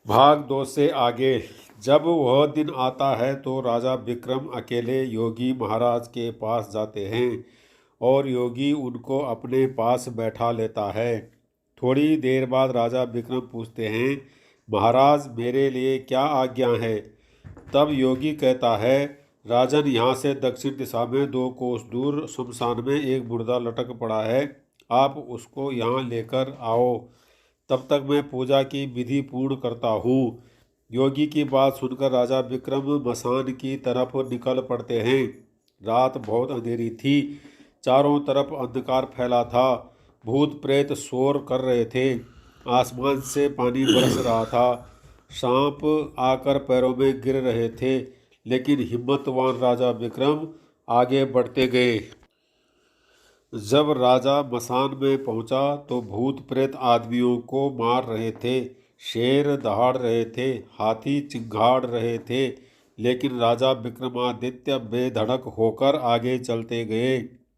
भाग 2 से आगे। जब वह दिन आता है तो राजा विक्रम अकेले योगी महाराज के पास जाते हैं और योगी उनको अपने पास बैठा लेता है। थोड़ी देर बाद राजा विक्रम पूछते हैं, महाराज मेरे लिए क्या आज्ञा है। तब योगी कहता है, राजन, यहाँ से दक्षिण दिशा में 2 कोस दूर शमशान में एक मुर्दा लटक पड़ा है, आप उसको यहाँ लेकर आओ, तब तक मैं पूजा की विधि पूर्ण करता हूँ। योगी की बात सुनकर राजा विक्रम मसान की तरफ निकल पड़ते हैं। रात बहुत अंधेरी थी, चारों तरफ अंधकार फैला था, भूत प्रेत शोर कर रहे थे, आसमान से पानी बरस रहा था, सांप आकर पैरों में गिर रहे थे, लेकिन हिम्मतवान राजा विक्रम आगे बढ़ते गए। जब राजा मसान में पहुंचा तो भूत प्रेत आदमियों को मार रहे थे, शेर दहाड़ रहे थे, हाथी चिंघाड़ रहे थे, लेकिन राजा विक्रमादित्य बेधड़क होकर आगे चलते गए।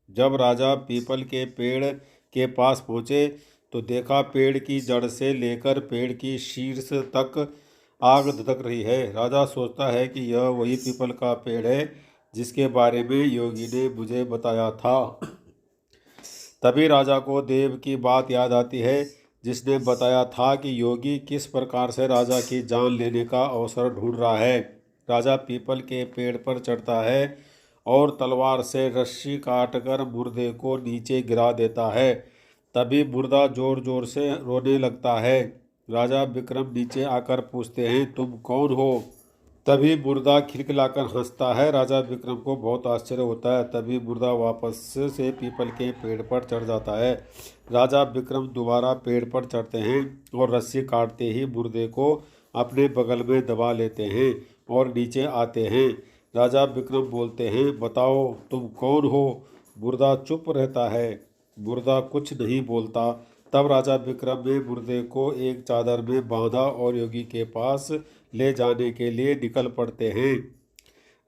जब राजा पीपल के पेड़ के पास पहुंचे तो देखा पेड़ की जड़ से लेकर पेड़ की शीर्ष तक आग धधक रही है। राजा सोचता है कि यह वही पीपल का पेड़ है जिसके बारे में योगी ने मुझे बताया था। तभी राजा को देव की बात याद आती है जिसने बताया था कि योगी किस प्रकार से राजा की जान लेने का अवसर ढूंढ रहा है। राजा पीपल के पेड़ पर चढ़ता है और तलवार से रस्सी काटकर मुर्दे को नीचे गिरा देता है। तभी मुर्दा जोर जोर से रोने लगता है। राजा विक्रम नीचे आकर पूछते हैं, तुम कौन हो। तभी मुर्दा खिलखिलाकर हंसता है। राजा विक्रम को बहुत आश्चर्य होता है। तभी मुर्दा वापस से पीपल के पेड़ पर चढ़ जाता है। राजा विक्रम दोबारा पेड़ पर चढ़ते हैं और रस्सी काटते ही मुर्दे को अपने बगल में दबा लेते हैं और नीचे आते हैं। राजा विक्रम बोलते हैं, बताओ तुम कौन हो। मुर्दा चुप रहता है, मुर्दा कुछ नहीं बोलता। तब राजा विक्रम ने मुर्दे को एक चादर में बांधा और योगी के पास ले जाने के लिए निकल पड़ते हैं।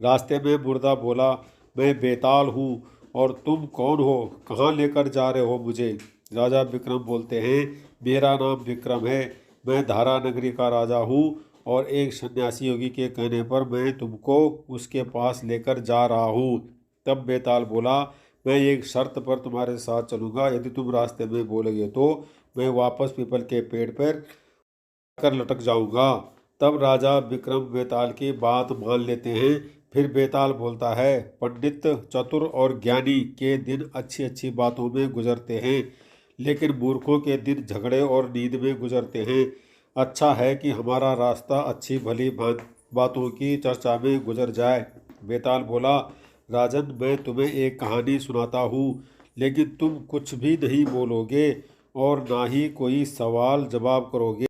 रास्ते में मुर्दा बोला, मैं बेताल हूँ और तुम कौन हो, कहाँ लेकर जा रहे हो मुझे। राजा विक्रम बोलते हैं, मेरा नाम विक्रम है, मैं धारा नगरी का राजा हूँ और एक सन्यासी योगी के कहने पर मैं तुमको उसके पास लेकर जा रहा हूँ। तब बेताल बोला, मैं एक शर्त पर तुम्हारे साथ चलूँगा, यदि तुम रास्ते में बोलोगे तो मैं वापस पीपल के पेड़ पर कर लटक जाऊँगा। तब राजा विक्रम बेताल की बात मान लेते हैं। फिर बेताल बोलता है, पंडित, चतुर और ज्ञानी के दिन अच्छी अच्छी बातों में गुजरते हैं, लेकिन मूर्खों के दिन झगड़े और नींद में गुजरते हैं। अच्छा है कि हमारा रास्ता अच्छी भली बातों की चर्चा में गुजर जाए। बेताल बोला, राजन, मैं तुम्हें एक कहानी सुनाता हूँ, लेकिन तुम कुछ भी नहीं बोलोगे और ना ही कोई सवाल जवाब करोगे।